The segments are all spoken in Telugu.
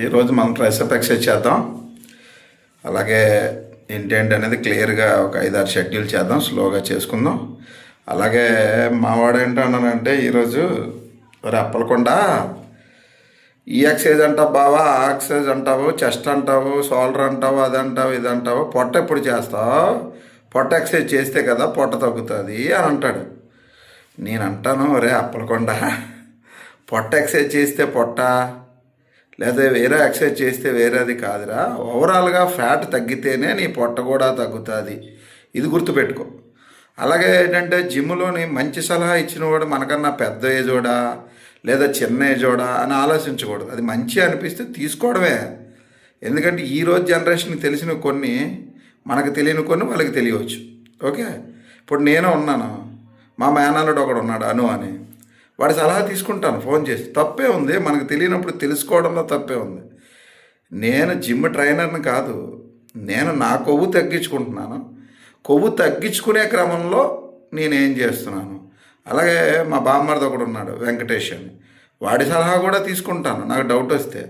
ఈరోజు మనం ట్రైసెప్ ఎక్సర్సైజ్ చేద్దాం. అలాగే ఏంటంటే అనేది క్లియర్గా ఒక 5-6 షెడ్యూల్ చేద్దాం, స్లోగా చేసుకుందాం. అలాగే మావాడు ఏంటన్నానంటే ఈరోజు రెప్పలకుండా ఈ ఎక్సర్సైజ్ అంటావు బావా, ఆ ఎక్సర్సైజ్ అంటావు, చెస్ట్ అంటావు, షోల్డర్ అంటావు, అది అంటావు, ఇది అంటావు, పొట్ట ఎప్పుడు చేస్తావు? పొట్ట ఎక్సర్సైజ్ చేస్తే కదా పొట్ట తగ్గుతుంది అని అంటాడు. నేను అంటాను, ఒరే అప్పలకొండ, పొట్ట ఎక్సర్సైజ్ చేస్తే పొట్ట, లేదా వేరే ఎక్సర్సైజ్ చేస్తే వేరేది కాదురా. ఓవరాల్గా ఫ్యాట్ తగ్గితేనే నీ పొట్ట కూడా తగ్గుతుంది, ఇది గుర్తుపెట్టుకో. అలాగే ఏంటంటే జిమ్లోని మంచి సలహా ఇచ్చినవాడు మనకన్నా పెద్ద ఏజోడా లేదా చిన్న ఏజోడా అని ఆలోచించకూడదు. అది మంచి అనిపిస్తే తీసుకోవడమే. ఎందుకంటే ఈరోజు జనరేషన్కి తెలిసిన కొన్ని మనకు తెలియని కొన్ని వాళ్ళకి తెలియవచ్చు. ఓకే, ఇప్పుడు నేను ఉన్నాను, మా మేనల్లుడు ఒకడు ఉన్నాడు అను అని, వాడి సలహా తీసుకుంటాను ఫోన్ చేసి. తప్పే ఉంది, మనకు తెలియనప్పుడు తెలుసుకోవడంలో తప్పే ఉంది. నేను జిమ్ ట్రైనర్ని కాదు, నేను నా కొవ్వు తగ్గించుకుంటున్నాను. కొవ్వు తగ్గించుకునే క్రమంలో నేనేం చేస్తున్నాను. అలాగే మా బామ్మర్ది ఒకడు ఉన్నాడు వెంకటేష్ అని, వాడి సలహా కూడా తీసుకుంటాను నాకు డౌట్ వస్తే.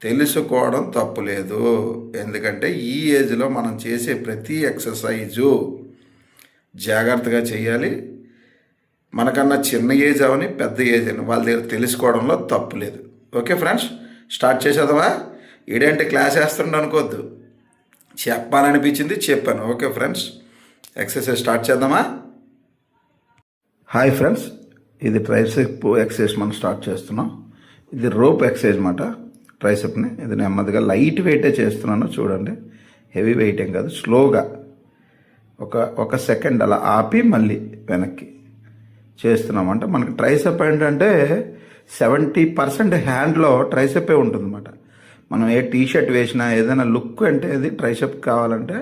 తెలుసుకోవడం తప్పు లేదు. ఎందుకంటే ఈ ఏజ్లో మనం చేసే ప్రతి ఎక్సర్సైజు జాగ్రత్తగా చేయాలి. మనకన్నా చిన్న ఏజ్ అవని పెద్ద ఏజ్ అని వాళ్ళ దగ్గర తెలుసుకోవడంలో తప్పు లేదు. ఓకే ఫ్రెండ్స్, స్టార్ట్ చేసేద్దామా? ఈడేంటి క్లాస్ వేస్తుండ అనుకోవద్దు, చెప్పాలనిపించింది చెప్పాను. ఓకే ఫ్రెండ్స్, ఎక్సర్సైజ్ స్టార్ట్ చేద్దామా? హాయ్ ఫ్రెండ్స్, ఇది ట్రైసెప్ ఎక్సర్సైజ్ మనం స్టార్ట్ చేస్తున్నాం. ఇది రోప్ ఎక్సర్సైజ్ అన్నమాట. ట్రైసెప్ని ఇది నెమ్మదిగా లైట్ వెయిటే చేస్తున్నాను. చూడండి, హెవీ వెయిట్ ఏం కాదు. స్లోగా ఒక సెకండ్ అలా ఆపి మళ్ళీ వెనక్కి చేస్తున్నామంటే మనకి ట్రైసెప్ ఏంటంటే 70% హ్యాండ్లో ట్రైసెప్పే ఉంటుందన్నమాట. మనం ఏ టీషర్ట్ వేసినా ఏదైనా లుక్ అంటే అది ట్రైసెప్ కావాలంటే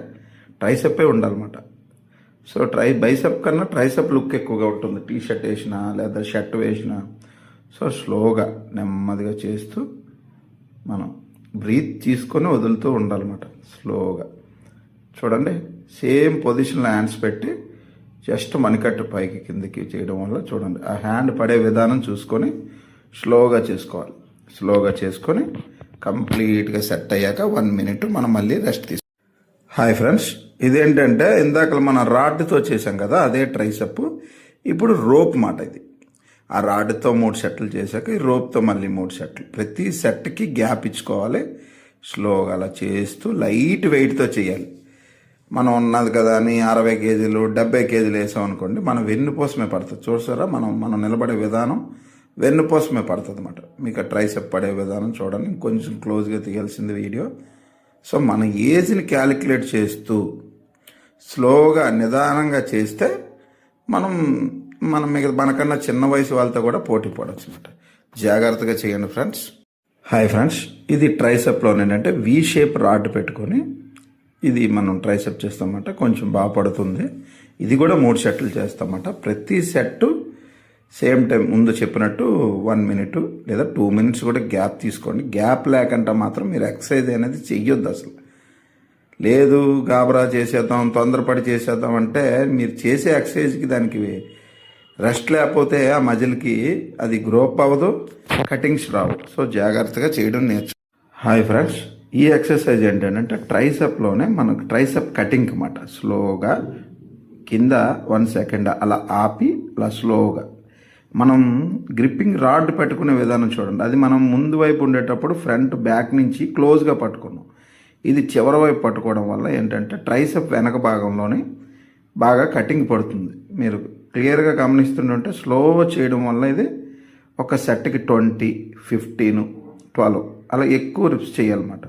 ట్రైసెప్పే ఉండాలన్నమాట. సో బైసెప్ కన్నా ట్రైసెప్ లుక్ ఎక్కువగా ఉంటుంది టీషర్ట్ వేసినా లేదా షర్ట్ వేసినా. సో స్లోగా నెమ్మదిగా చేస్తూ మనం బ్రీత్ తీసుకొని వదులుతూ ఉండాలన్నమాట. స్లోగా చూడండి, సేమ్ పొజిషన్లో హ్యాండ్స్ పెట్టి జస్ట్ మణికట్టు పైకి కిందకి చేయడం వల్ల చూడండి ఆ హ్యాండ్ పడే విధానం చూసుకొని స్లోగా చేసుకోవాలి. స్లోగా చేసుకొని కంప్లీట్గా సెట్ అయ్యాక 1 minute మనం మళ్ళీ రెస్ట్ తీసుకోవాలి. హాయ్ ఫ్రెండ్స్, ఇదేంటంటే ఇందాక మనం రాడ్తో చేసాం కదా, అదే ట్రైసెప్. ఇప్పుడు రోప్ మాట ఇది. ఆ రాడ్తో 3 సెట్లు చేశాక ఈ రోప్తో మళ్ళీ 3 సెట్లు. ప్రతి సెట్కి గ్యాప్ ఇచ్చుకోవాలి. స్లోగా అలా చేస్తూ లైట్ వెయిట్తో చేయాలి. మనం ఉన్నది కదా అని 60 kgs 70 kgs వేసాం అనుకోండి, మన వెన్నుపోసమే పడుతుంది. చూసారా, మనం నిలబడే విధానం వెన్నుపోసమే పడుతుంది అన్నమాట. మీకు ట్రైసెప్ పడే విధానం చూడండి. కొంచెం క్లోజ్గా తీయాల్సింది వీడియో. సో మన ఏజ్ని క్యాలిక్యులేట్ చేస్తూ స్లోగా నిదానంగా చేస్తే మనం మనకన్నా చిన్న వయసు వాళ్ళతో కూడా పోటీ పడవచ్చు అనమాట. జాగ్రత్తగా చేయండి ఫ్రెండ్స్. హాయ్ ఫ్రెండ్స్, ఇది ట్రైసెప్లోనే ఏంటంటే వి షేప్ రాడ్ పెట్టుకొని ఇది మనం ట్రైసెప్ చేస్తామన్నమాట. కొంచెం బాగా పడుతుంది. ఇది కూడా 3 సెట్లు చేస్తామన్నమాట. ప్రతి సెట్ సేమ్ టైం ముందు చెప్పినట్టు 1 minute లేదా 2 minutes కూడా గ్యాప్ తీసుకోండి. గ్యాప్ లేకుండా మాత్రం మీరు ఎక్సర్సైజ్ అనేది చెయ్యొద్దు అసలు. లేదు గాబరా చేసేద్దాం, తొందరపడి చేసేద్దాం అంటే మీరు చేసే ఎక్సర్సైజ్కి దానికి రెస్ట్ లేకపోతే ఆ మజిల్కి అది గ్రోప్ అవ్వదు, కటింగ్స్ రావు. సో జాగ్రత్తగా చేయడం నేర్చు. హాయ్ ఫ్రెండ్స్, ఈ ఎక్సర్సైజ్ ఏంటంటే ట్రైసెప్లోనే మనకు ట్రైసెప్ కటింగ్ అన్నమాట. స్లోగా కింద 1 second అలా ఆపి అలా స్లోగా మనం గ్రిప్పింగ్ రాడ్ పెట్టుకునే విధానం చూడండి. అది మనం ముందు వైపు ఉండేటప్పుడు ఫ్రంట్ బ్యాక్ నుంచి క్లోజ్గా పట్టుకున్నాం. ఇది చివరి వైపు పట్టుకోవడం వల్ల ఏంటంటే ట్రైసెప్ వెనక భాగంలోనే బాగా కటింగ్ పడుతుంది. మీరు క్లియర్గా గమనిస్తుంటే స్లో చేయడం వల్ల ఇది ఒక సెట్కి 20, 15, 12 అలా ఎక్కువ రిప్స్ చేయాలన్నమాట.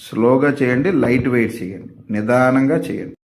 స్లోగా చేయండి, లైట్ వెయిట్ చేయండి, నిదానంగా చేయండి.